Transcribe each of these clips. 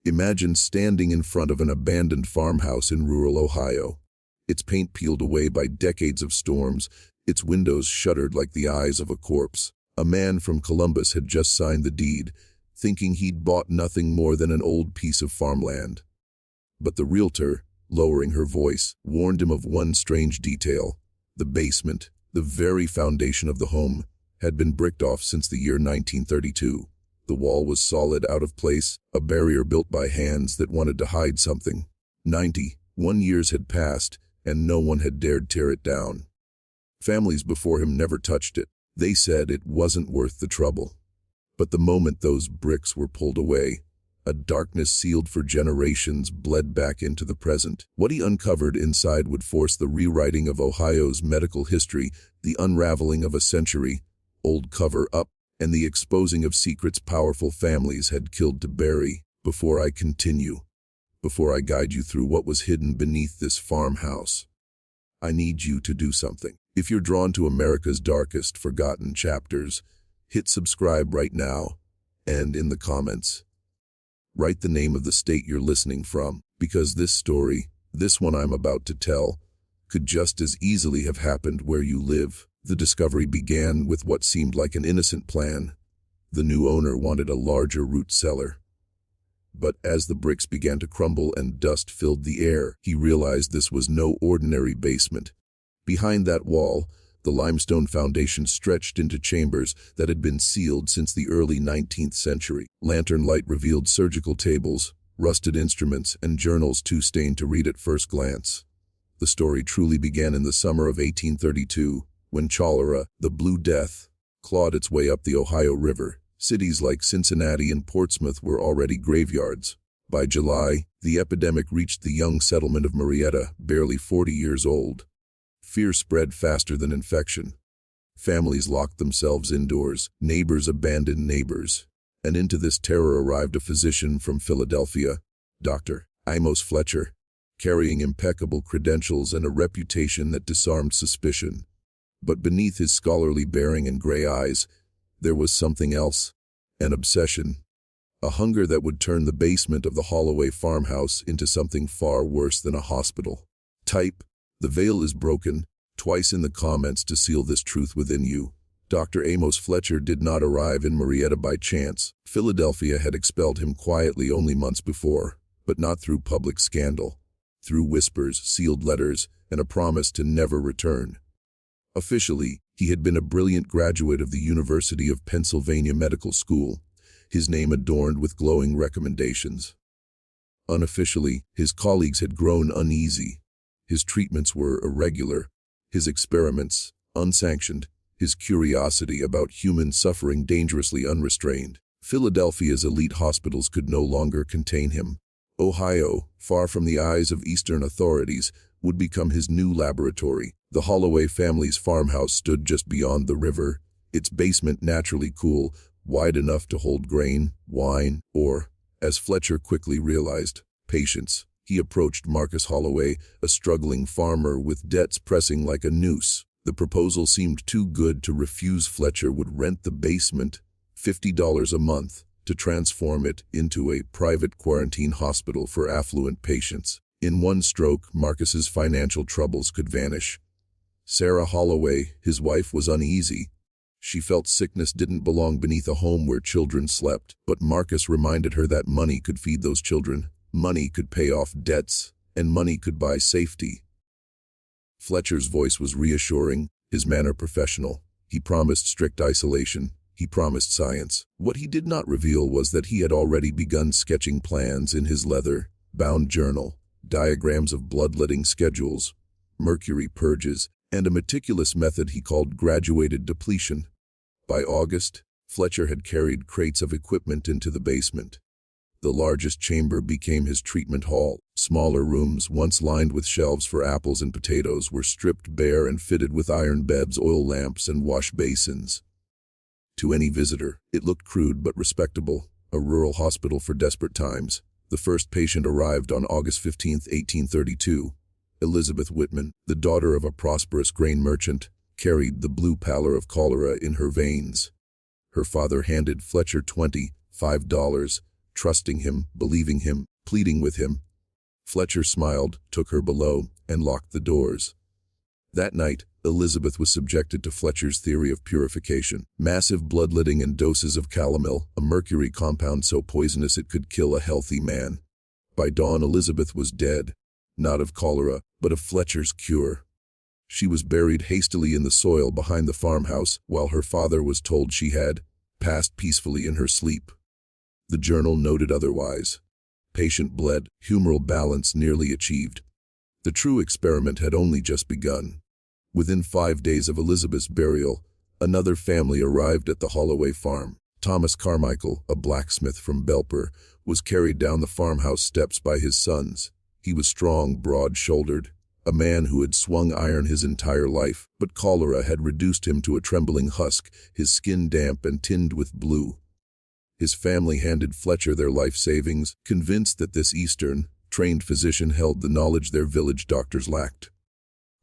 Imagine standing in front of an abandoned farmhouse in rural Ohio. Its paint peeled away by decades of storms, its windows shuttered like the eyes of a corpse. A man from Columbus had just signed the deed, thinking he'd bought nothing more than an old piece of farmland. But the realtor, lowering her voice, warned him of one strange detail. The basement, the very foundation of the home, had been bricked off since the year 1932. The wall was solid, out of place, a barrier built by hands that wanted to hide something. 91 years had passed, and no one had dared tear it down. Families before him never touched it. They said it wasn't worth the trouble. But the moment those bricks were pulled away, a darkness sealed for generations bled back into the present. What he uncovered inside would force the rewriting of Ohio's medical history, the unraveling of a century-old cover-up, and the exposing of secrets powerful families had killed to bury. Before I continue, before I guide you through what was hidden beneath this farmhouse, I need you to do something. If you're drawn to America's darkest, forgotten chapters, hit subscribe right now, and in the comments, write the name of the state you're listening from, because this story, this one I'm about to tell, could just as easily have happened where you live. The discovery began with what seemed like an innocent plan. The new owner wanted a larger root cellar. But as the bricks began to crumble and dust filled the air, he realized this was no ordinary basement. Behind that wall, the limestone foundation stretched into chambers that had been sealed since the early 19th century. Lantern light revealed surgical tables, rusted instruments, and journals too stained to read at first glance. The story truly began in the summer of 1832, when cholera, the Blue Death, clawed its way up the Ohio River. Cities like Cincinnati and Portsmouth were already graveyards. By July, the epidemic reached the young settlement of Marietta, barely 40 years old. Fear spread faster than infection. Families locked themselves indoors, neighbors abandoned neighbors. And into this terror arrived a physician from Philadelphia, Dr. Amos Fletcher, carrying impeccable credentials and a reputation that disarmed suspicion. But beneath his scholarly bearing and gray eyes, there was something else, an obsession, a hunger that would turn the basement of the Holloway farmhouse into something far worse than a hospital. Type, "The veil is broken," twice in the comments to seal this truth within you. Dr. Amos Fletcher did not arrive in Marietta by chance. Philadelphia had expelled him quietly only months before, but not through public scandal, through whispers, sealed letters, and a promise to never return. Officially, he had been a brilliant graduate of the University of Pennsylvania Medical School, his name adorned with glowing recommendations. Unofficially, his colleagues had grown uneasy. His treatments were irregular, his experiments unsanctioned, his curiosity about human suffering dangerously unrestrained. Philadelphia's elite hospitals could no longer contain him. Ohio, far from the eyes of Eastern authorities, would become his new laboratory. The Holloway family's farmhouse stood just beyond the river, its basement naturally cool, wide enough to hold grain, wine, or, as Fletcher quickly realized, patience. He approached Marcus Holloway, a struggling farmer with debts pressing like a noose. The proposal seemed too good to refuse. Fletcher would rent the basement, $50 a month, to transform it into a private quarantine hospital for affluent patients. In one stroke, Marcus's financial troubles could vanish. Sarah Holloway, his wife, was uneasy. She felt sickness didn't belong beneath a home where children slept, but Marcus reminded her that money could feed those children, money could pay off debts, and money could buy safety. Fletcher's voice was reassuring, his manner professional. He promised strict isolation. He promised science. What he did not reveal was that he had already begun sketching plans in his leather-bound journal, diagrams of bloodletting schedules, mercury purges, and a meticulous method he called graduated depletion. By August, Fletcher had carried crates of equipment into the basement. The largest chamber became his treatment hall. Smaller rooms, once lined with shelves for apples and potatoes, were stripped bare and fitted with iron beds, oil lamps, and wash basins. To any visitor, it looked crude but respectable, a rural hospital for desperate times. The first patient arrived on August 15, 1832. Elizabeth Whitman, the daughter of a prosperous grain merchant, carried the blue pallor of cholera in her veins. Her father handed Fletcher $25, trusting him, believing him, pleading with him. Fletcher smiled, took her below, and locked the doors. That night, Elizabeth was subjected to Fletcher's theory of purification. Massive bloodletting and doses of calomel, a mercury compound so poisonous it could kill a healthy man. By dawn, Elizabeth was dead, not of cholera, but of Fletcher's cure. She was buried hastily in the soil behind the farmhouse, while her father was told she had passed peacefully in her sleep. The journal noted otherwise. Patient bled, humoral balance nearly achieved. The true experiment had only just begun. Within 5 days of Elizabeth's burial, another family arrived at the Holloway farm. Thomas Carmichael, a blacksmith from Belper, was carried down the farmhouse steps by his sons. He was strong, broad-shouldered, a man who had swung iron his entire life, but cholera had reduced him to a trembling husk, his skin damp and tinged with blue. His family handed Fletcher their life savings, convinced that this Eastern, trained physician held the knowledge their village doctors lacked.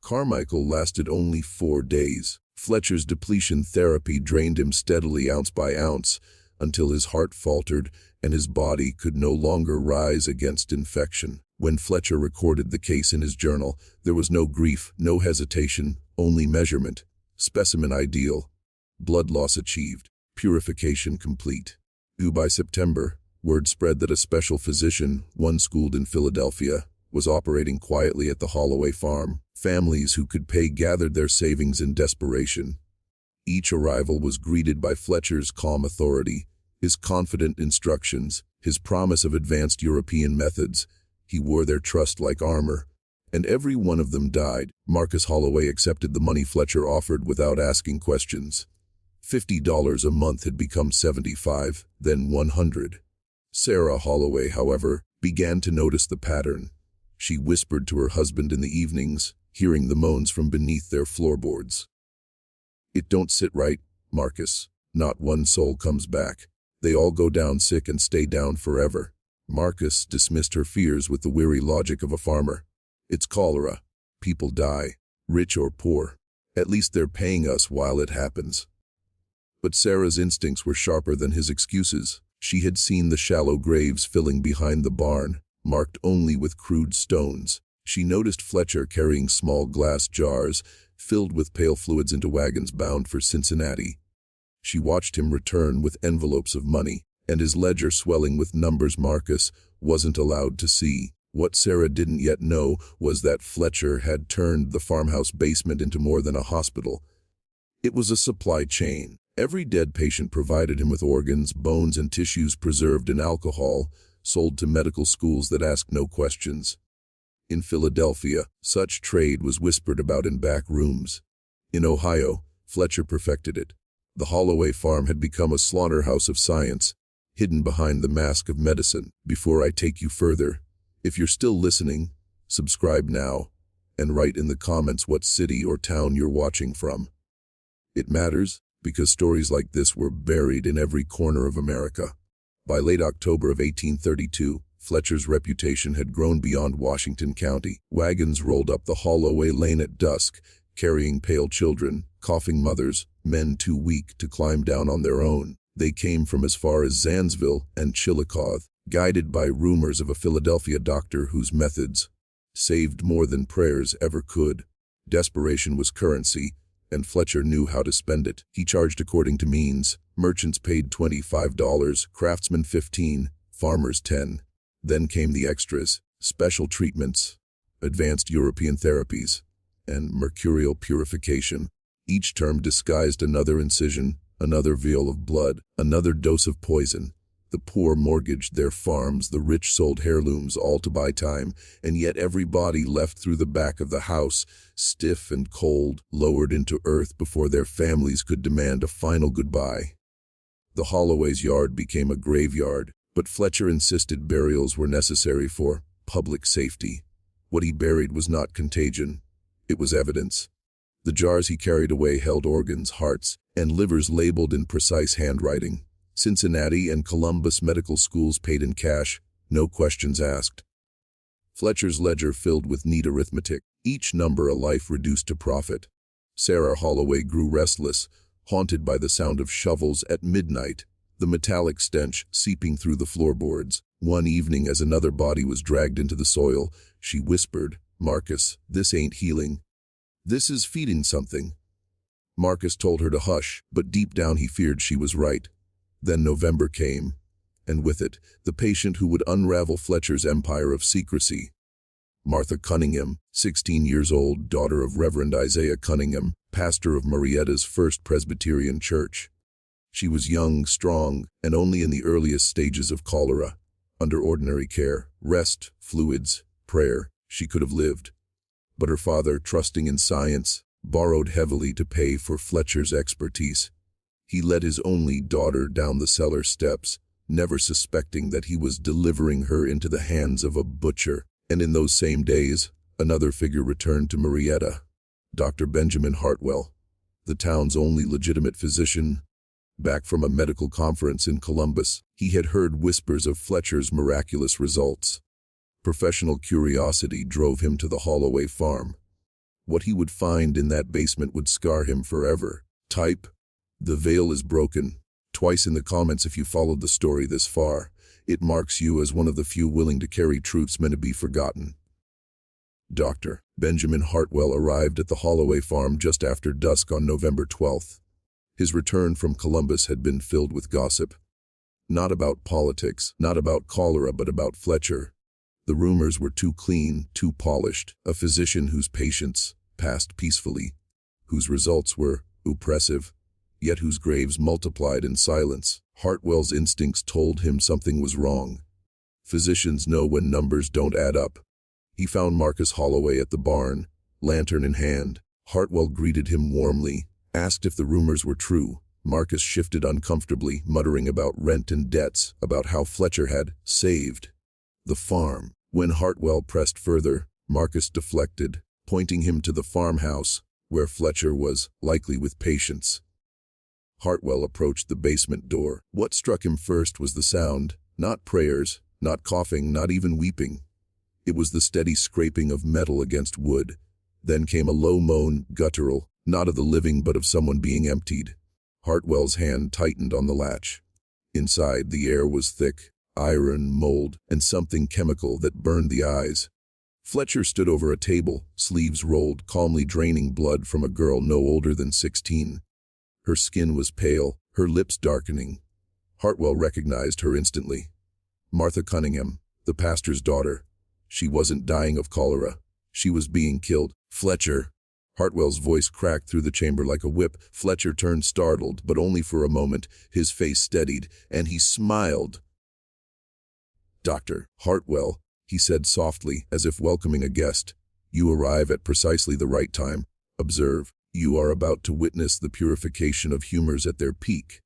Carmichael lasted only 4 days. Fletcher's depletion therapy drained him steadily ounce by ounce, until his heart faltered and his body could no longer rise against infection. When Fletcher recorded the case in his journal, there was no grief, no hesitation, only measurement. Specimen ideal. Blood loss achieved. Purification complete. By September, word spread that a special physician, one schooled in Philadelphia, was operating quietly at the Holloway farm. Families who could pay gathered their savings in desperation. Each arrival was greeted by Fletcher's calm authority, his confident instructions, his promise of advanced European methods. He wore their trust like armor, and every one of them died. Marcus Holloway accepted the money Fletcher offered without asking questions. $50 a month had become $75, then $100. Sarah Holloway, however, began to notice the pattern. She whispered to her husband in the evenings, hearing the moans from beneath their floorboards. "It don't sit right, Marcus. Not one soul comes back. They all go down sick and stay down forever." Marcus dismissed her fears with the weary logic of a farmer. "It's cholera. People die, rich or poor. At least they're paying us while it happens." But Sarah's instincts were sharper than his excuses. She had seen the shallow graves filling behind the barn, marked only with crude stones. She noticed Fletcher carrying small glass jars filled with pale fluids into wagons bound for Cincinnati. She watched him return with envelopes of money, and his ledger swelling with numbers Marcus wasn't allowed to see. What Sarah didn't yet know was that Fletcher had turned the farmhouse basement into more than a hospital. It was a supply chain. Every dead patient provided him with organs, bones, and tissues preserved in alcohol, sold to medical schools that asked no questions. In Philadelphia, such trade was whispered about in back rooms. In Ohio, Fletcher perfected it. The Holloway farm had become a slaughterhouse of science, hidden behind the mask of medicine. Before I take you further, if you're still listening, subscribe now, and write in the comments what city or town you're watching from. It matters, because stories like this were buried in every corner of America. By late October of 1832, Fletcher's reputation had grown beyond Washington County. Wagons rolled up the Holloway lane at dusk, carrying pale children, coughing mothers, men too weak to climb down on their own. They came from as far as Zanesville and Chillicothe, guided by rumors of a Philadelphia doctor whose methods saved more than prayers ever could. Desperation was currency, and Fletcher knew how to spend it. He charged according to means. Merchants paid $25, craftsmen $15, farmers $10. Then came the extras, special treatments, advanced European therapies, and mercurial purification. Each term disguised another incision, another vial of blood, another dose of poison. The poor mortgaged their farms, the rich sold heirlooms, all to buy time, and yet every body left through the back of the house, stiff and cold, lowered into earth before their families could demand a final goodbye. The Holloway's yard became a graveyard, but Fletcher insisted burials were necessary for public safety. What he buried was not contagion, it was evidence. The jars he carried away held organs, hearts, and livers labeled in precise handwriting. Cincinnati and Columbus medical schools paid in cash, no questions asked. Fletcher's ledger filled with neat arithmetic, each number a life reduced to profit. Sarah Holloway grew restless, haunted by the sound of shovels at midnight, the metallic stench seeping through the floorboards. One evening, as another body was dragged into the soil, she whispered, "Marcus, this ain't healing. This is feeding something." Marcus told her to hush, but deep down he feared she was right. Then November came, and with it, the patient who would unravel Fletcher's empire of secrecy. Martha Cunningham, 16 years old, daughter of Reverend Isaiah Cunningham, pastor of Marietta's First Presbyterian Church. She was young, strong, and only in the earliest stages of cholera. Under ordinary care, rest, fluids, prayer, she could have lived. But her father, trusting in science, borrowed heavily to pay for Fletcher's expertise. He led his only daughter down the cellar steps, never suspecting that he was delivering her into the hands of a butcher. And in those same days, another figure returned to Marietta, Dr. Benjamin Hartwell, the town's only legitimate physician. Back from a medical conference in Columbus, he had heard whispers of Fletcher's miraculous results. Professional curiosity drove him to the Holloway farm. What he would find in that basement would scar him forever. Type, "The veil is broken," twice in the comments if you followed the story this far. It marks you as one of the few willing to carry truths meant to be forgotten. Dr. Benjamin Hartwell arrived at the Holloway farm just after dusk on November 12th. His return from Columbus had been filled with gossip. Not about politics, not about cholera, but about Fletcher. The rumors were too clean, too polished. A physician whose patients passed peacefully, whose results were oppressive, yet whose graves multiplied in silence. Hartwell's instincts told him something was wrong. Physicians know when numbers don't add up. He found Marcus Holloway at the barn, lantern in hand. Hartwell greeted him warmly, asked if the rumors were true. Marcus shifted uncomfortably, muttering about rent and debts, about how Fletcher had saved the farm. When Hartwell pressed further, Marcus deflected, pointing him to the farmhouse, where Fletcher was, likely with patients. Hartwell approached the basement door. What struck him first was the sound, not prayers, not coughing, not even weeping. It was the steady scraping of metal against wood. Then came a low moan, guttural, not of the living but of someone being emptied. Hartwell's hand tightened on the latch. Inside, the air was thick, iron, mold, and something chemical that burned the eyes. Fletcher stood over a table, sleeves rolled, calmly draining blood from a girl no older than 16. Her skin was pale, her lips darkening. Hartwell recognized her instantly. Martha Cunningham, the pastor's daughter. She wasn't dying of cholera. She was being killed. "Fletcher!" Hartwell's voice cracked through the chamber like a whip. Fletcher turned startled, but only for a moment. His face steadied, and he smiled. "Dr. Hartwell," he said softly, as if welcoming a guest, "you arrive at precisely the right time. Observe, you are about to witness the purification of humors at their peak."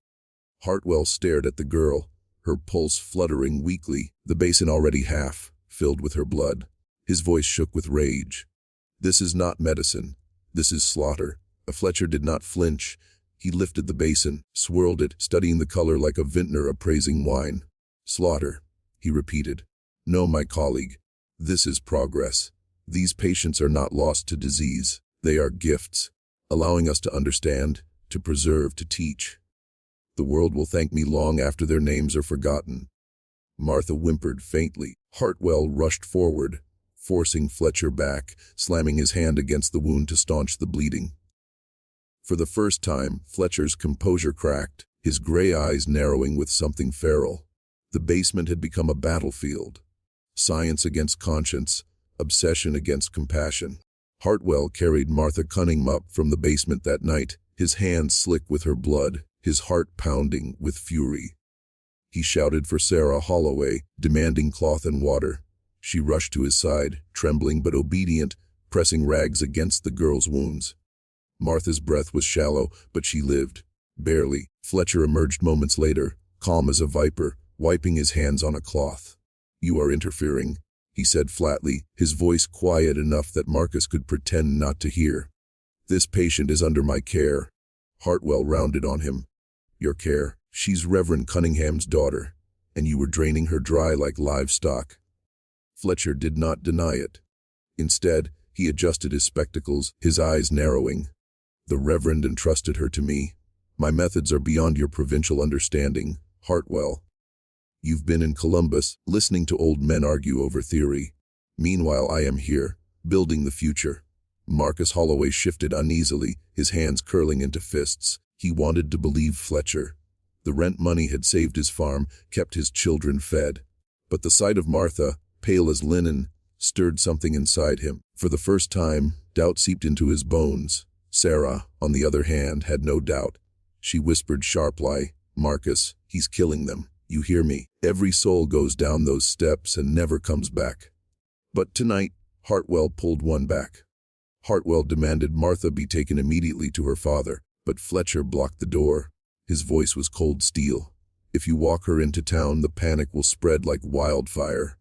Hartwell stared at the girl, her pulse fluttering weakly, the basin already half filled with her blood. His voice shook with rage. "This is not medicine. This is slaughter." Fletcher did not flinch. He lifted the basin, swirled it, studying the color like a vintner appraising wine. "Slaughter," he repeated. "No, my colleague. This is progress. These patients are not lost to disease. They are gifts, allowing us to understand, to preserve, to teach. The world will thank me long after their names are forgotten." Martha whimpered faintly. Hartwell rushed forward, forcing Fletcher back, slamming his hand against the wound to staunch the bleeding. For the first time, Fletcher's composure cracked, his gray eyes narrowing with something feral. The basement had become a battlefield. Science against conscience, obsession against compassion. Hartwell carried Martha Cunningham up from the basement that night, his hands slick with her blood, his heart pounding with fury. He shouted for Sarah Holloway, demanding cloth and water. She rushed to his side, trembling but obedient, pressing rags against the girl's wounds. Martha's breath was shallow, but she lived. Barely. Fletcher emerged moments later, calm as a viper, wiping his hands on a cloth. "You are interfering," he said flatly, his voice quiet enough that Marcus could pretend not to hear. "This patient is under my care." Hartwell rounded on him. "Your care? She's Reverend Cunningham's daughter, and you were draining her dry like livestock." Fletcher did not deny it. Instead, he adjusted his spectacles, his eyes narrowing. "The Reverend entrusted her to me. My methods are beyond your provincial understanding. Hartwell. You've been in Columbus, listening to old men argue over theory. Meanwhile, I am here, building the future. Marcus Holloway shifted uneasily, his hands curling into fists. He wanted to believe Fletcher. The rent money had saved his farm, kept his children fed. But the sight of Martha, pale as linen, stirred something inside him. For the first time, doubt seeped into his bones. Sarah, on the other hand, had no doubt. She whispered sharply, "Marcus, he's killing them. You hear me? Every soul goes down those steps and never comes back." But tonight, Hartwell pulled one back. Hartwell demanded Martha be taken immediately to her father, but Fletcher blocked the door. His voice was cold steel. "If you walk her into town, the panic will spread like wildfire.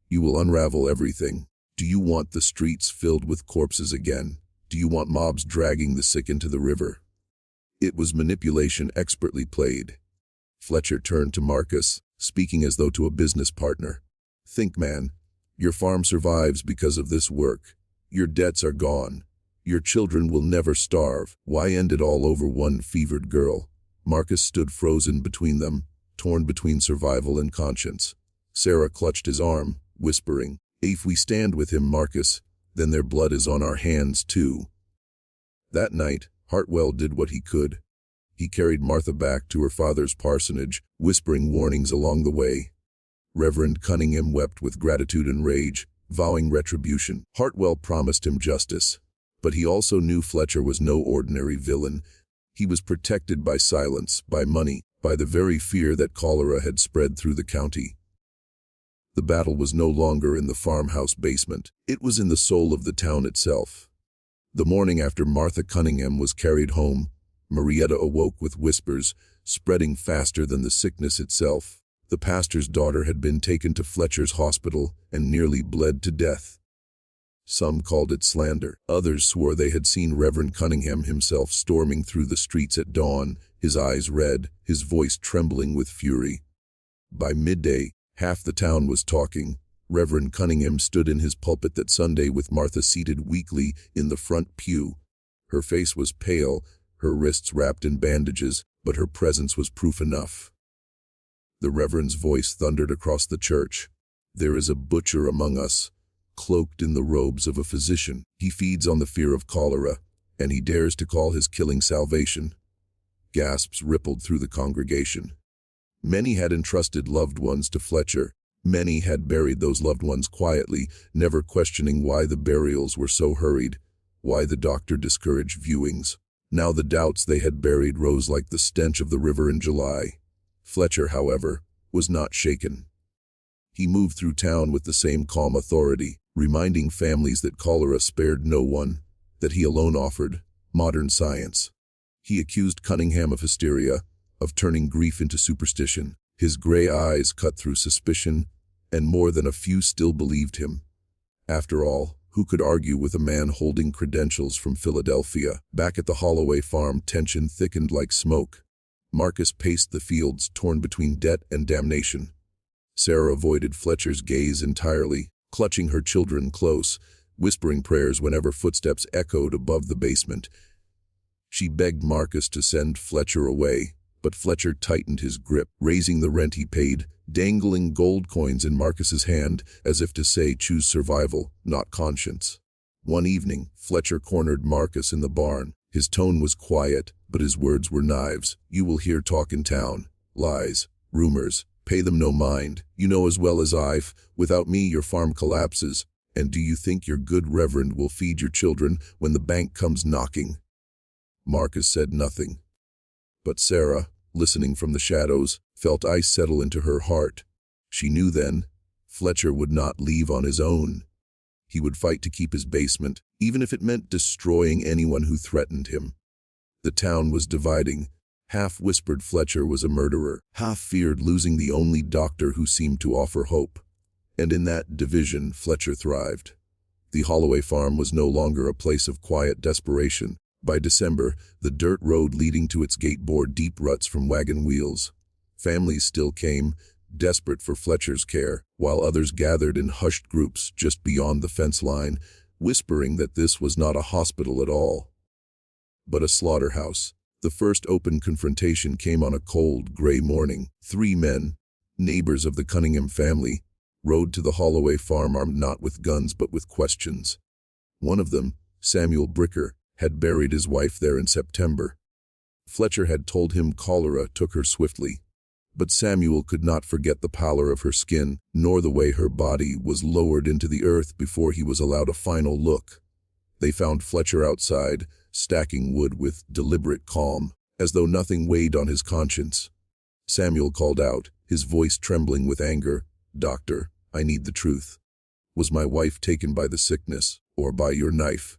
You will unravel everything. Do you want the streets filled with corpses again? Do you want mobs dragging the sick into the river?" It was manipulation expertly played. Fletcher turned to Marcus, speaking as though to a business partner. "Think, man. Your farm survives because of this work. Your debts are gone. Your children will never starve. Why end it all over one fevered girl?" Marcus stood frozen between them, torn between survival and conscience. Sarah clutched his arm, whispering, "If we stand with him, Marcus, then their blood is on our hands too." That night, Hartwell did what he could. He carried Martha back to her father's parsonage, whispering warnings along the way. Reverend Cunningham wept with gratitude and rage, vowing retribution. Hartwell promised him justice. But he also knew Fletcher was no ordinary villain. He was protected by silence, by money, by the very fear that cholera had spread through the county. The battle was no longer in the farmhouse basement. It was in the soul of the town itself. The morning after Martha Cunningham was carried home, Marietta awoke with whispers, spreading faster than the sickness itself. The pastor's daughter had been taken to Fletcher's hospital and nearly bled to death. Some called it slander. Others swore they had seen Reverend Cunningham himself storming through the streets at dawn, his eyes red, his voice trembling with fury. By midday, half the town was talking. Reverend Cunningham stood in his pulpit that Sunday with Martha seated weakly in the front pew. Her face was pale, her wrists wrapped in bandages, but her presence was proof enough. The Reverend's voice thundered across the church. "There is a butcher among us, cloaked in the robes of a physician. He feeds on the fear of cholera, and he dares to call his killing salvation." Gasps rippled through the congregation. Many had entrusted loved ones to Fletcher. Many had buried those loved ones quietly, never questioning why the burials were so hurried, why the doctor discouraged viewings. Now the doubts they had buried rose like the stench of the river in July. Fletcher, however, was not shaken. He moved through town with the same calm authority, reminding families that cholera spared no one, that he alone offered modern science. He accused Cunningham of hysteria, of turning grief into superstition. His gray eyes cut through suspicion, and more than a few still believed him. After all, who could argue with a man holding credentials from Philadelphia? Back at the Holloway farm, tension thickened like smoke. Marcus paced the fields, torn between debt and damnation. Sarah avoided Fletcher's gaze entirely, clutching her children close, whispering prayers whenever footsteps echoed above the basement. She begged Marcus to send Fletcher away, but Fletcher tightened his grip, raising the rent he paid, dangling gold coins in Marcus's hand, as if to say, "Choose survival, not conscience." One evening, Fletcher cornered Marcus in the barn. His tone was quiet, but his words were knives. "You will hear talk in town. Lies, rumors. Pay them no mind. You know as well as I, without me your farm collapses. And do you think your good reverend will feed your children when the bank comes knocking?" Marcus said nothing. But Sarah, listening from the shadows, felt ice settle into her heart. She knew then, Fletcher would not leave on his own. He would fight to keep his basement, even if it meant destroying anyone who threatened him. The town was dividing. Half whispered Fletcher was a murderer, half feared losing the only doctor who seemed to offer hope. And in that division, Fletcher thrived. The Holloway farm was no longer a place of quiet desperation. By December, the dirt road leading to its gate bore deep ruts from wagon wheels. Families still came, desperate for Fletcher's care, while others gathered in hushed groups just beyond the fence line, whispering that this was not a hospital at all, but a slaughterhouse. The first open confrontation came on a cold, gray morning. 3 men, neighbors of the Cunningham family, rode to the Holloway farm armed not with guns but with questions. One of them, Samuel Bricker, had buried his wife there in September. Fletcher had told him cholera took her swiftly. But Samuel could not forget the pallor of her skin, nor the way her body was lowered into the earth before he was allowed a final look. They found Fletcher outside, stacking wood with deliberate calm, as though nothing weighed on his conscience. Samuel called out, his voice trembling with anger, "Doctor, I need the truth. Was my wife taken by the sickness, or by your knife?"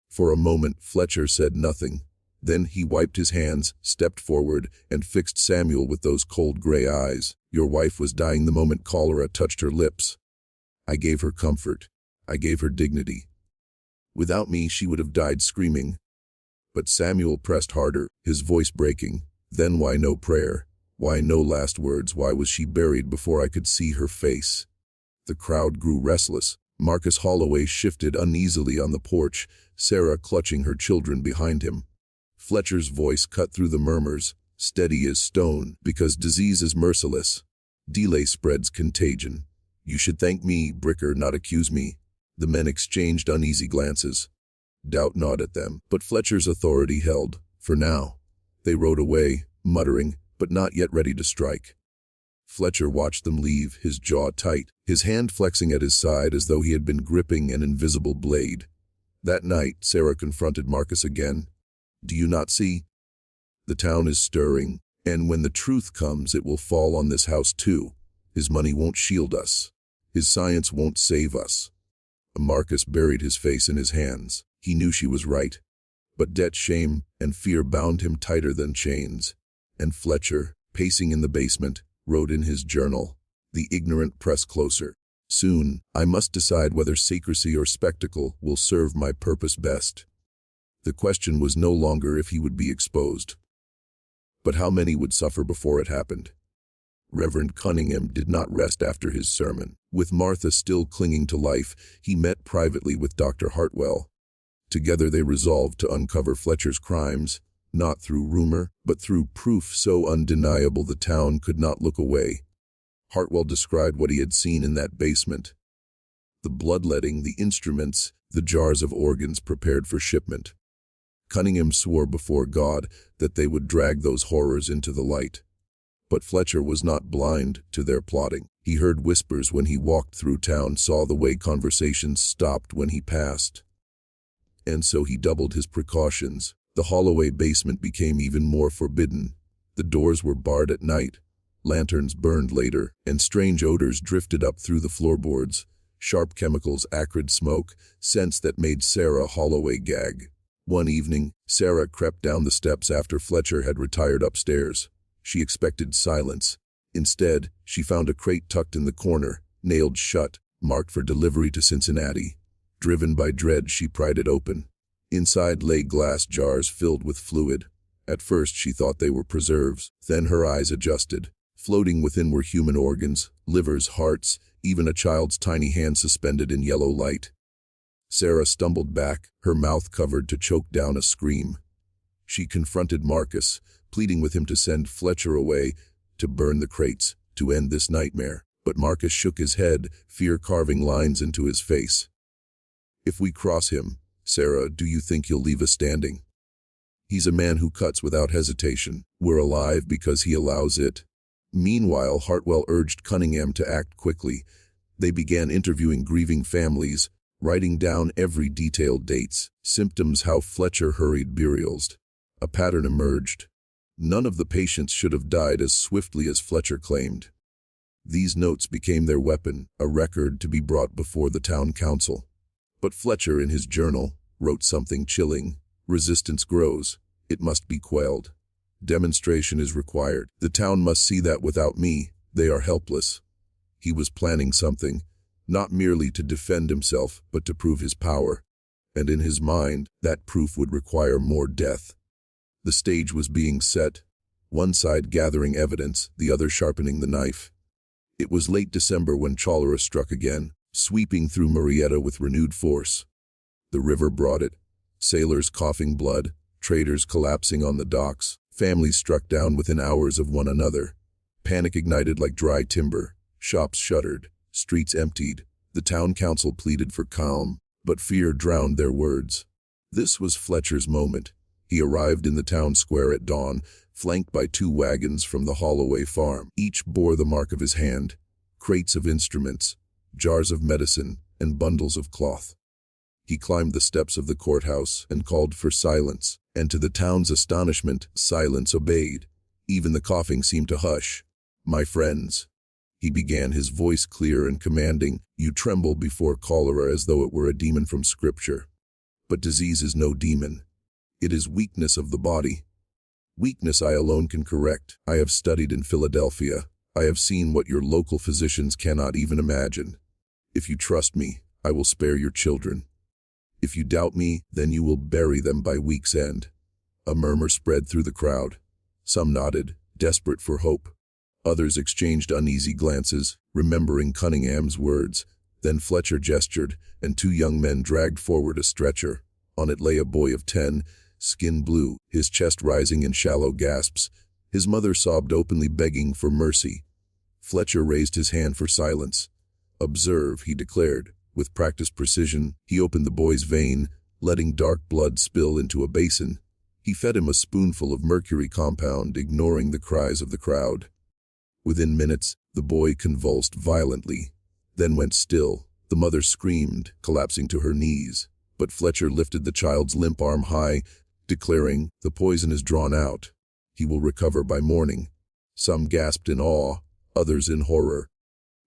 For a moment Fletcher said nothing. Then he wiped his hands, stepped forward, and fixed Samuel with those cold gray eyes. "Your wife was dying the moment cholera touched her lips. I gave her comfort. I gave her dignity. Without me, she would have died screaming." But Samuel pressed harder, his voice breaking. "Then why no prayer? Why no last words? Why was she buried before I could see her face?" The crowd grew restless. Marcus Holloway shifted uneasily on the porch, Sarah clutching her children behind him. Fletcher's voice cut through the murmurs, steady as stone, because disease is merciless. Delay spreads contagion. "You should thank me, Bricker, not accuse me." The men exchanged uneasy glances. Doubt gnawed at them, but Fletcher's authority held, for now. They rode away, muttering, but not yet ready to strike. Fletcher watched them leave, his jaw tight, his hand flexing at his side as though he had been gripping an invisible blade. That night, Sarah confronted Marcus again. "Do you not see? The town is stirring, and when the truth comes, it will fall on this house too. His money won't shield us. His science won't save us." Marcus buried his face in his hands. He knew she was right. But debt, shame, and fear bound him tighter than chains. And Fletcher, pacing in the basement, wrote in his journal, "The ignorant press closer. Soon, I must decide whether secrecy or spectacle will serve my purpose best." The question was no longer if he would be exposed, but how many would suffer before it happened. Reverend Cunningham did not rest after his sermon. With Martha still clinging to life, he met privately with Dr. Hartwell. Together they resolved to uncover Fletcher's crimes, not through rumor, but through proof so undeniable the town could not look away. Hartwell described what he had seen in that basement. The bloodletting, the instruments, the jars of organs prepared for shipment. Cunningham swore before God that they would drag those horrors into the light. But Fletcher was not blind to their plotting. He heard whispers when he walked through town, saw the way conversations stopped when he passed. And so he doubled his precautions. The Holloway basement became even more forbidden. The doors were barred at night. Lanterns burned later, and strange odors drifted up through the floorboards. Sharp chemicals, acrid smoke, scents that made Sarah Holloway gag. One evening, Sarah crept down the steps after Fletcher had retired upstairs. She expected silence. Instead, she found a crate tucked in the corner, nailed shut, marked for delivery to Cincinnati. Driven by dread, she pried it open. Inside lay glass jars filled with fluid. At first, she thought they were preserves. Then her eyes adjusted. Floating within were human organs, livers, hearts, even a child's tiny hand suspended in yellow light. Sarah stumbled back, her mouth covered to choke down a scream. She confronted Marcus, pleading with him to send Fletcher away, to burn the crates, to end this nightmare. But Marcus shook his head, fear carving lines into his face. "If we cross him, Sarah, do you think he'll leave us standing? He's a man who cuts without hesitation. We're alive because he allows it." Meanwhile, Hartwell urged Cunningham to act quickly. They began interviewing grieving families, writing down every detail, dates, symptoms, how Fletcher hurried burials. A pattern emerged. None of the patients should have died as swiftly as Fletcher claimed. These notes became their weapon, a record to be brought before the town council. But Fletcher, in his journal, wrote something chilling. "Resistance grows. It must be quelled. Demonstration is required. The town must see that without me, they are helpless." He was planning something, not merely to defend himself, but to prove his power. And in his mind, that proof would require more death. The stage was being set, one side gathering evidence, the other sharpening the knife. It was late December when cholera struck again, sweeping through Marietta with renewed force. The river brought it, sailors coughing blood, Traders collapsing on the docks, families struck down within hours of one another. Panic ignited like dry timber, shops shuttered, streets emptied. The town council pleaded for calm, but fear drowned their words. This was Fletcher's moment. He arrived in the town square at dawn, flanked by 2 wagons from the Holloway farm. Each bore the mark of his hand, crates of instruments, jars of medicine, and bundles of cloth. He climbed the steps of the courthouse and called for silence, and to the town's astonishment, silence obeyed. Even the coughing seemed to hush. "My friends," he began, his voice clear and commanding, "you tremble before cholera as though it were a demon from Scripture. But disease is no demon. It is weakness of the body. Weakness I alone can correct. I have studied in Philadelphia. I have seen what your local physicians cannot even imagine. If you trust me, I will spare your children. If you doubt me, then you will bury them by week's end." A murmur spread through the crowd. Some nodded, desperate for hope. Others exchanged uneasy glances, remembering Cunningham's words. Then Fletcher gestured, and 2 young men dragged forward a stretcher. On it lay a boy of 10, skin blue, his chest rising in shallow gasps. His mother sobbed openly, begging for mercy. Fletcher raised his hand for silence. "Observe," he declared. With practiced precision, he opened the boy's vein, letting dark blood spill into a basin. He fed him a spoonful of mercury compound, ignoring the cries of the crowd. Within minutes, the boy convulsed violently, then went still. The mother screamed, collapsing to her knees. But Fletcher lifted the child's limp arm high, declaring, "The poison is drawn out. He will recover by morning." Some gasped in awe, others in horror.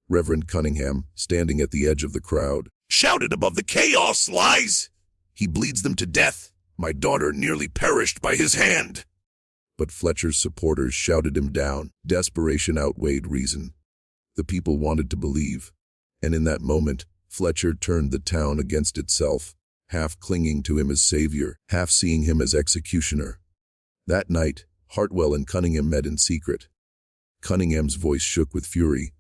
Reverend Cunningham, standing at the edge of the crowd, shouted above the chaos, "Lies! He bleeds them to death. My daughter nearly perished by his hand." But Fletcher's supporters shouted him down. Desperation outweighed reason. The people wanted to believe. And in that moment, Fletcher turned the town against itself, half clinging to him as savior, half seeing him as executioner. That night, Hartwell and Cunningham met in secret. Cunningham's voice shook with fury.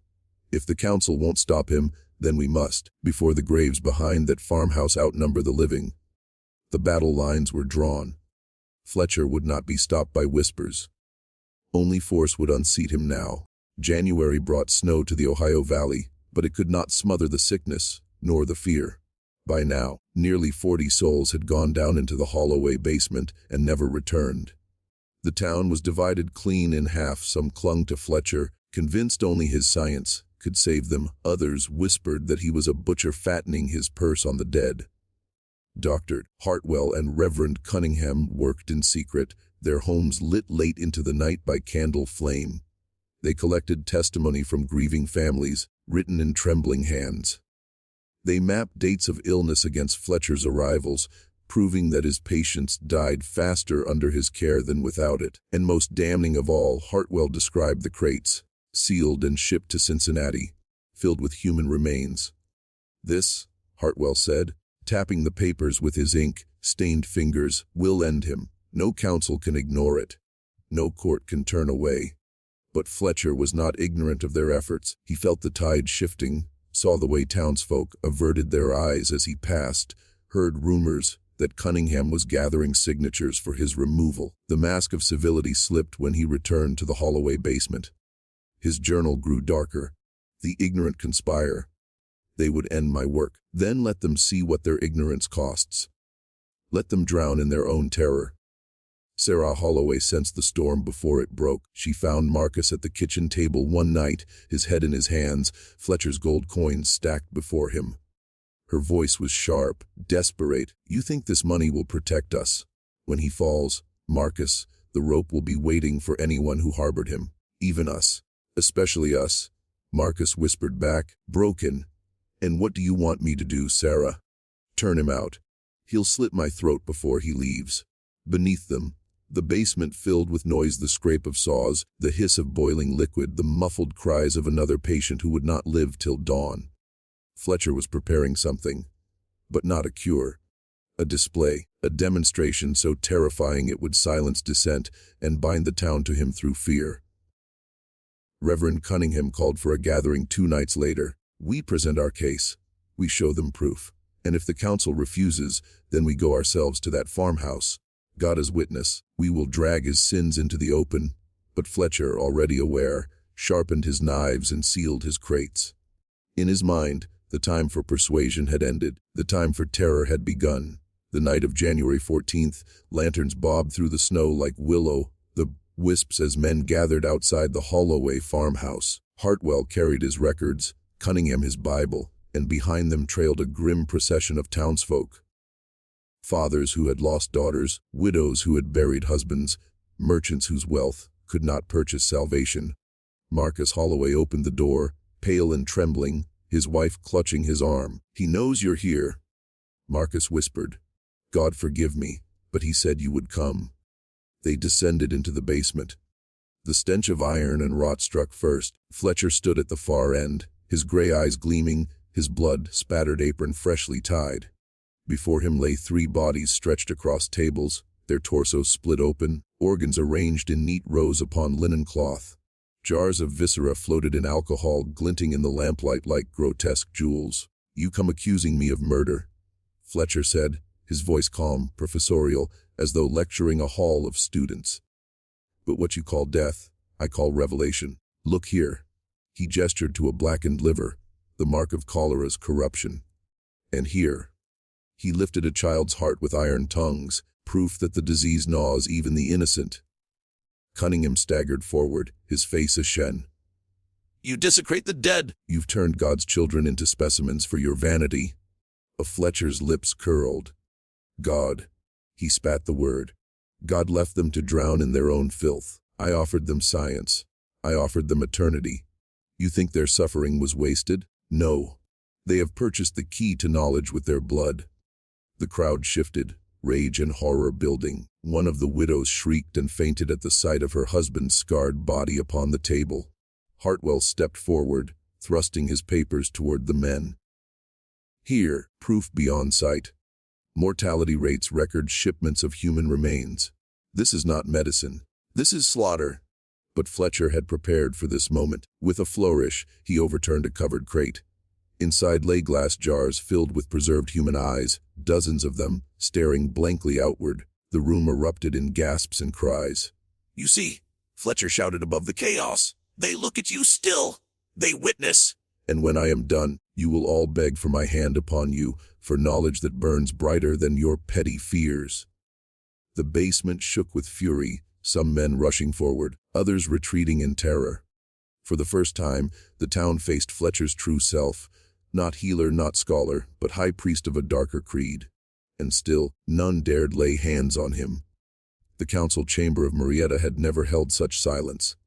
"If the council won't stop him, then we must, before the graves behind that farmhouse outnumber the living." The battle lines were drawn. Fletcher would not be stopped by whispers. Only force would unseat him now. January brought snow to the Ohio Valley, but it could not smother the sickness, nor the fear. By now, nearly 40 souls had gone down into the Holloway basement and never returned. The town was divided clean in half. Some clung to Fletcher, convinced only his science could save them. Others whispered that he was a butcher fattening his purse on the dead. Dr. Hartwell and Reverend Cunningham worked in secret, their homes lit late into the night by candle flame. They collected testimony from grieving families, written in trembling hands. They mapped dates of illness against Fletcher's arrivals, proving that his patients died faster under his care than without it. And most damning of all, Hartwell described the crates, sealed and shipped to Cincinnati, filled with human remains. "This," Hartwell said, tapping the papers with his ink-stained fingers, "will end him. No council can ignore it. No court can turn away." But Fletcher was not ignorant of their efforts. He felt the tide shifting, saw the way townsfolk averted their eyes as he passed, heard rumors that Cunningham was gathering signatures for his removal. The mask of civility slipped when he returned to the Holloway basement. His journal grew darker. "The ignorant conspire. They would end my work. Then let them see what their ignorance costs. Let them drown in their own terror." Sarah Holloway sensed the storm before it broke. She found Marcus at the kitchen table one night, his head in his hands, Fletcher's gold coins stacked before him. Her voice was sharp, desperate. "You think this money will protect us? When he falls, Marcus, the rope will be waiting for anyone who harbored him. Even us. Especially us." Marcus whispered back, broken. "And what do you want me to do, Sarah?" "Turn him out. He'll slit my throat before he leaves." Beneath them, the basement filled with noise, the scrape of saws, the hiss of boiling liquid, the muffled cries of another patient who would not live till dawn. Fletcher was preparing something, but not a cure. A display, a demonstration so terrifying it would silence dissent and bind the town to him through fear. Reverend Cunningham called for a gathering 2 nights later. "We present our case. We show them proof. And if the council refuses, then we go ourselves to that farmhouse. God as witness, we will drag his sins into the open. But Fletcher, already aware, sharpened his knives and sealed his crates. In his mind, the time for persuasion had ended. The time for terror had begun. The night of January 14th, lanterns bobbed through the snow like willow, the wisps as men gathered outside the Holloway farmhouse. Hartwell carried his records, Cunningham his Bible, and behind them trailed a grim procession of townsfolk. Fathers who had lost daughters, widows who had buried husbands, merchants whose wealth could not purchase salvation. Marcus Holloway opened the door, pale and trembling, his wife clutching his arm. "He knows you're here," Marcus whispered. "God forgive me, but he said you would come." They descended into the basement. The stench of iron and rot struck first. Fletcher stood at the far end, his gray eyes gleaming, his blood-spattered apron freshly tied. Before him lay 3 bodies stretched across tables, their torsos split open, organs arranged in neat rows upon linen cloth. Jars of viscera floated in alcohol, glinting in the lamplight like grotesque jewels. "You come accusing me of murder," Fletcher said, his voice calm, professorial, as though lecturing a hall of students. "But what you call death, I call revelation. Look here." He gestured to a blackened liver, the mark of cholera's corruption. "And here." He lifted a child's heart with iron tongues, proof that the disease gnaws even the innocent. Cunningham staggered forward, his face ashen. "You desecrate the dead. You've turned God's children into specimens for your vanity." Fletcher's lips curled. "God." He spat the word. "God left them to drown in their own filth. I offered them science. I offered them eternity. You think their suffering was wasted? No. They have purchased the key to knowledge with their blood." The crowd shifted, rage and horror building. One of the widows shrieked and fainted at the sight of her husband's scarred body upon the table. Hartwell stepped forward, thrusting his papers toward the men. "Here, proof beyond sight. Mortality rates record shipments of human remains. This is not medicine. This is slaughter." But Fletcher had prepared for this moment. With a flourish, he overturned a covered crate. Inside lay glass jars filled with preserved human eyes, dozens of them, staring blankly outward. The room erupted in gasps and cries. "You see," Fletcher shouted above the chaos, "they look at you still. They witness. And when I am done, you will all beg for my hand upon you, for knowledge that burns brighter than your petty fears." The basement shook with fury, some men rushing forward, others retreating in terror. For the first time, the town faced Fletcher's true self, not healer, not scholar, but high priest of a darker creed. And still, none dared lay hands on him. The council chamber of Marietta had never held such silence.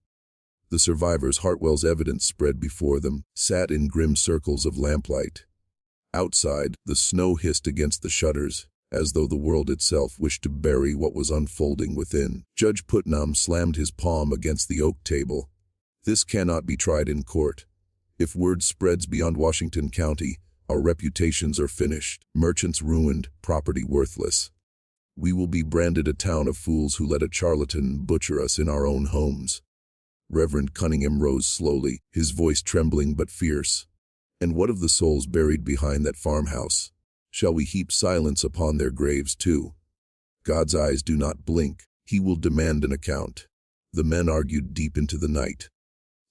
The survivors, Hartwell's evidence spread before them, sat in grim circles of lamplight. Outside, the snow hissed against the shutters, as though the world itself wished to bury what was unfolding within. Judge Putnam slammed his palm against the oak table. "This cannot be tried in court. If word spreads beyond Washington County, our reputations are finished, merchants ruined, property worthless. We will be branded a town of fools who let a charlatan butcher us in our own homes." Reverend Cunningham rose slowly, his voice trembling but fierce. "And what of the souls buried behind that farmhouse? Shall we heap silence upon their graves too? God's eyes do not blink. He will demand an account." The men argued deep into the night.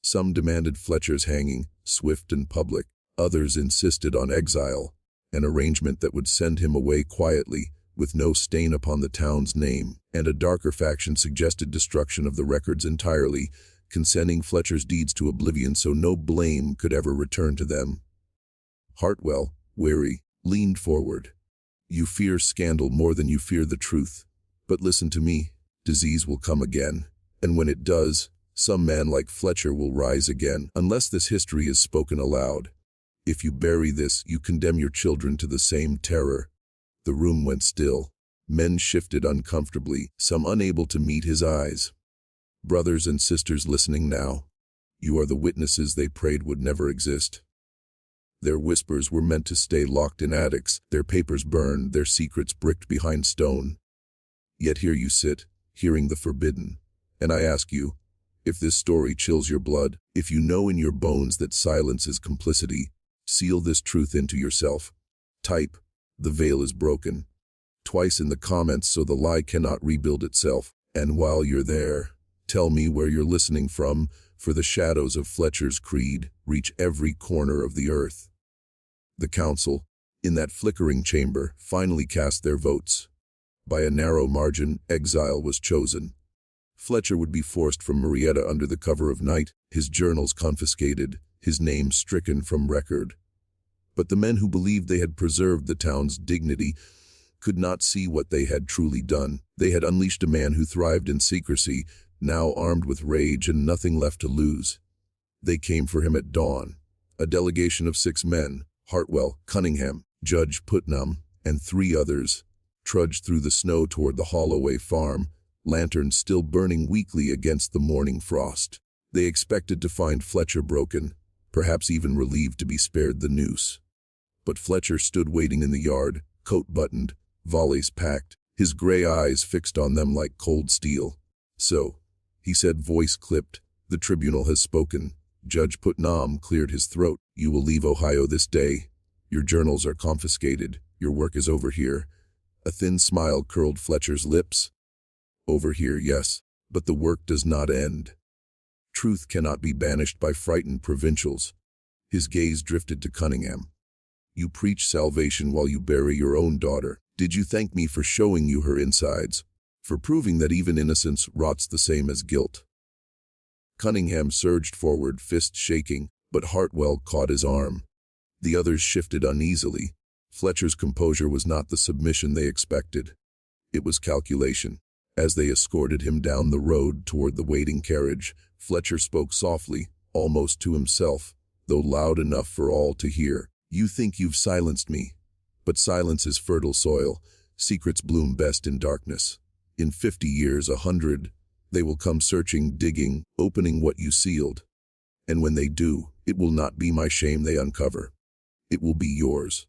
Some demanded Fletcher's hanging, swift and public. Others insisted on exile, an arrangement that would send him away quietly, with no stain upon the town's name. And a darker faction suggested destruction of the records entirely, consenting Fletcher's deeds to oblivion so no blame could ever return to them. Hartwell, wary, leaned forward. "You fear scandal more than you fear the truth. But listen to me, disease will come again. And when it does, some man like Fletcher will rise again, unless this history is spoken aloud. If you bury this, you condemn your children to the same terror." The room went still. Men shifted uncomfortably, some unable to meet his eyes. Brothers and sisters listening now, you are the witnesses they prayed would never exist. Their whispers were meant to stay locked in attics, their papers burned, their secrets bricked behind stone. Yet here you sit, hearing the forbidden. And I ask you, if this story chills your blood, if you know in your bones that silence is complicity, seal this truth into yourself. Type, the veil is broken. twice in the comments so the lie cannot rebuild itself. And while you're there, tell me where you're listening from, for the shadows of Fletcher's creed reach every corner of the earth. The council, in that flickering chamber, finally cast their votes. By a narrow margin, exile was chosen. Fletcher would be forced from Marietta under the cover of night, his journals confiscated, his name stricken from record. But the men who believed they had preserved the town's dignity could not see what they had truly done. They had unleashed a man who thrived in secrecy, now armed with rage and nothing left to lose. They came for him at dawn. A delegation of 6 men, Hartwell, Cunningham, Judge Putnam, and 3 others, trudged through the snow toward the Holloway farm, lanterns still burning weakly against the morning frost. They expected to find Fletcher broken, perhaps even relieved to be spared the noose. But Fletcher stood waiting in the yard, coat buttoned, volleys packed, his gray eyes fixed on them like cold steel. "So," he said, voice clipped, "the tribunal has spoken." Judge Putnam cleared his throat. "You will leave Ohio this day. Your journals are confiscated. Your work is over here." A thin smile curled Fletcher's lips. "Over here, yes, but the work does not end. Truth cannot be banished by frightened provincials." His gaze drifted to Cunningham. "You preach salvation while you bury your own daughter. Did you thank me for showing you her insides? For proving that even innocence rots the same as guilt?" Cunningham surged forward, fist shaking, but Hartwell caught his arm. The others shifted uneasily. Fletcher's composure was not the submission they expected. It was calculation. As they escorted him down the road toward the waiting carriage, Fletcher spoke softly, almost to himself, though loud enough for all to hear. "You think you've silenced me, but silence is fertile soil. Secrets bloom best in darkness. In 50 years, 100, they will come searching, digging, opening what you sealed. And when they do, it will not be my shame they uncover. It will be yours."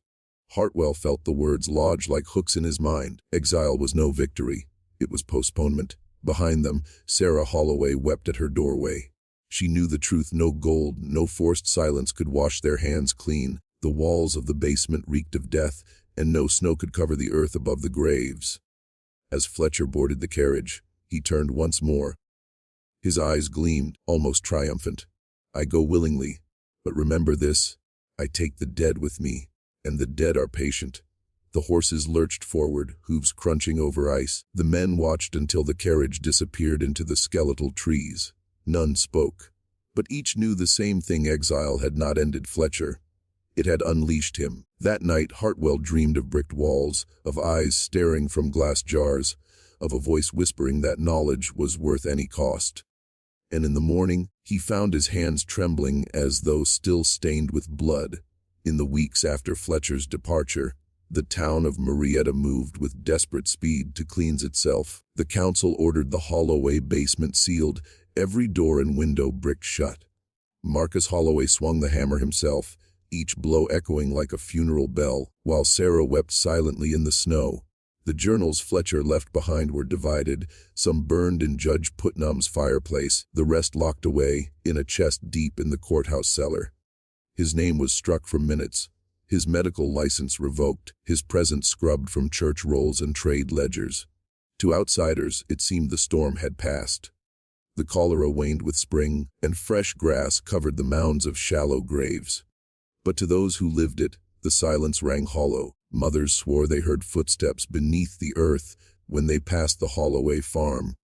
Hartwell felt the words lodge like hooks in his mind. Exile was no victory. It was postponement. Behind them, Sarah Holloway wept at her doorway. She knew the truth. No gold, no forced silence could wash their hands clean. The walls of the basement reeked of death, and no snow could cover the earth above the graves. As Fletcher boarded the carriage, he turned once more. His eyes gleamed, almost triumphant. "I go willingly, but remember this, I take the dead with me, and the dead are patient." The horses lurched forward, hooves crunching over ice. The men watched until the carriage disappeared into the skeletal trees. None spoke, but each knew the same thing: exile had not ended Fletcher. It had unleashed him. That night, Hartwell dreamed of bricked walls, of eyes staring from glass jars, of a voice whispering that knowledge was worth any cost. And in the morning, he found his hands trembling as though still stained with blood. In the weeks after Fletcher's departure, the town of Marietta moved with desperate speed to cleanse itself. The council ordered the Holloway basement sealed, every door and window bricked shut. Marcus Holloway swung the hammer himself, each blow echoing like a funeral bell, while Sarah wept silently in the snow. The journals Fletcher left behind were divided, some burned in Judge Putnam's fireplace, the rest locked away in a chest deep in the courthouse cellar. His name was struck from minutes, his medical license revoked, his presence scrubbed from church rolls and trade ledgers. To outsiders, it seemed the storm had passed. The cholera waned with spring, and fresh grass covered the mounds of shallow graves. But to those who lived it, the silence rang hollow. Mothers swore they heard footsteps beneath the earth when they passed the Holloway farm.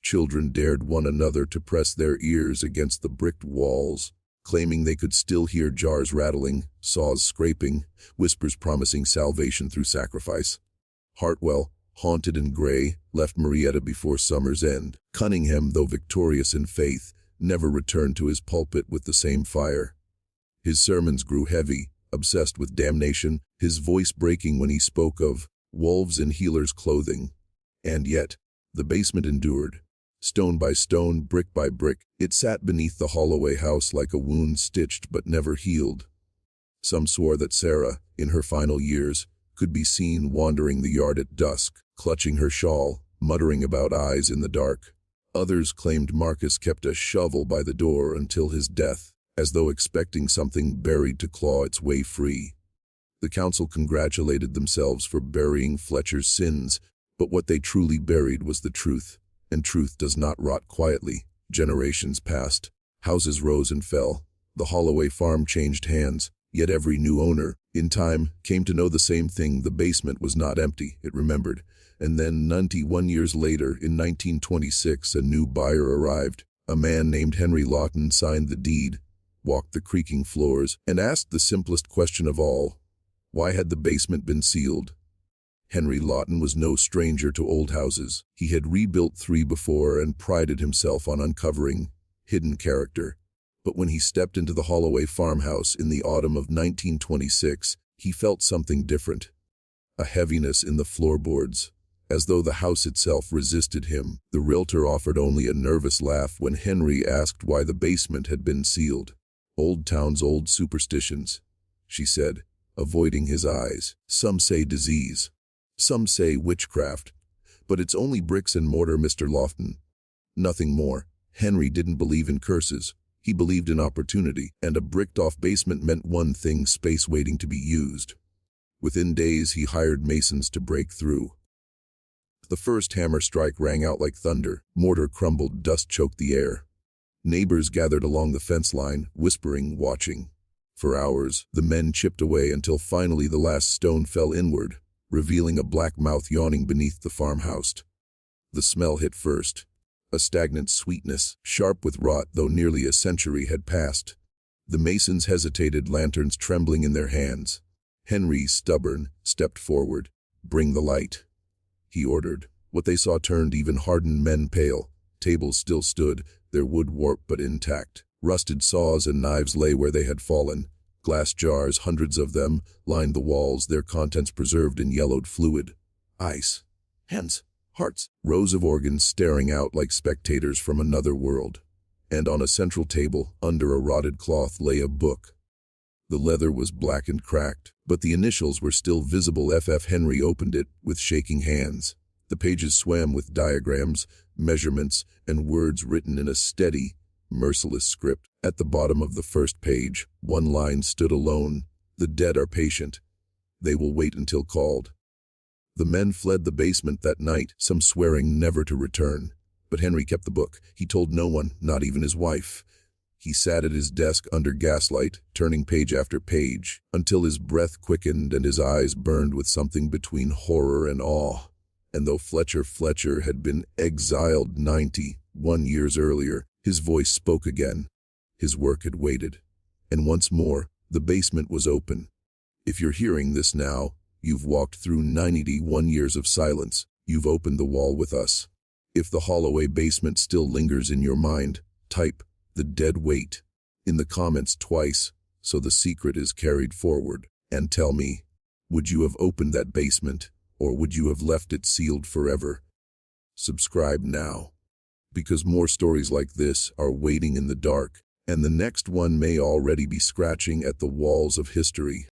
Children dared one another to press their ears against the bricked walls, claiming they could still hear jars rattling, saws scraping, whispers promising salvation through sacrifice. Hartwell, haunted and gray, left Marietta before summer's end. Cunningham, though victorious in faith, never returned to his pulpit with the same fire. His sermons grew heavy, obsessed with damnation, his voice breaking when he spoke of wolves in healers' clothing. And yet, the basement endured. Stone by stone, brick by brick, it sat beneath the Holloway house like a wound stitched but never healed. Some swore that Sarah, in her final years, could be seen wandering the yard at dusk, clutching her shawl, muttering about eyes in the dark. Others claimed Marcus kept a shovel by the door until his death, as though expecting something buried to claw its way free. The council congratulated themselves for burying Fletcher's sins, but what they truly buried was the truth, and truth does not rot quietly. Generations passed. Houses rose and fell. The Holloway farm changed hands, yet every new owner, in time, came to know the same thing: the basement was not empty, it remembered. And then, 91 years later, in 1926, a new buyer arrived. A man named Henry Laughton signed the deed, walked the creaking floors, and asked the simplest question of all: why had the basement been sealed? Henry Laughton was no stranger to old houses. He had rebuilt 3 before and prided himself on uncovering hidden character. But when he stepped into the Holloway farmhouse in the autumn of 1926, he felt something different. A heaviness in the floorboards, as though the house itself resisted him. The realtor offered only a nervous laugh when Henry asked why the basement had been sealed. "Old town's old superstitions," she said, avoiding his eyes. "Some say disease. Some say witchcraft. But it's only bricks and mortar, Mr. Laughton. Nothing more." Henry didn't believe in curses. He believed in opportunity, and a bricked-off basement meant one thing: space waiting to be used. Within days, he hired masons to break through. The first hammer strike rang out like thunder. Mortar crumbled, dust choked the air. Neighbors gathered along the fence line, whispering, watching. For hours, the men chipped away until finally the last stone fell inward, revealing a black mouth yawning beneath the farmhouse. The smell hit first. A stagnant sweetness, sharp with rot, though nearly a century had passed. The masons hesitated, lanterns trembling in their hands. Henry, stubborn, stepped forward. "Bring the light," he ordered. What they saw turned even hardened men pale. Tables still stood, their wood warped but intact. Rusted saws and knives lay where they had fallen. Glass jars, hundreds of them, lined the walls, their contents preserved in yellowed fluid. Ice. Hands. Hearts. Rows of organs staring out like spectators from another world. And on a central table, under a rotted cloth, lay a book. The leather was black and cracked, but the initials were still visible. F.F. Henry opened it with shaking hands. The pages swam with diagrams, measurements, and words written in a steady, merciless script. At the bottom of the first page, one line stood alone: "The dead are patient. They will wait until called." The men fled the basement that night, some swearing never to return. But Henry kept the book. He told no one, not even his wife. He sat at his desk under gaslight, turning page after page, until his breath quickened and his eyes burned with something between horror and awe. And though Fletcher had been exiled 91 years earlier, his voice spoke again. His work had waited. And once more, the basement was open. If you're hearing this now, you've walked through 91 years of silence. You've opened the wall with us. If the Holloway basement still lingers in your mind, type "the dead wait" in the comments twice, so the secret is carried forward. And tell me, would you have opened that basement, or would you have left it sealed forever? Subscribe now, because more stories like this are waiting in the dark, and the next one may already be scratching at the walls of history.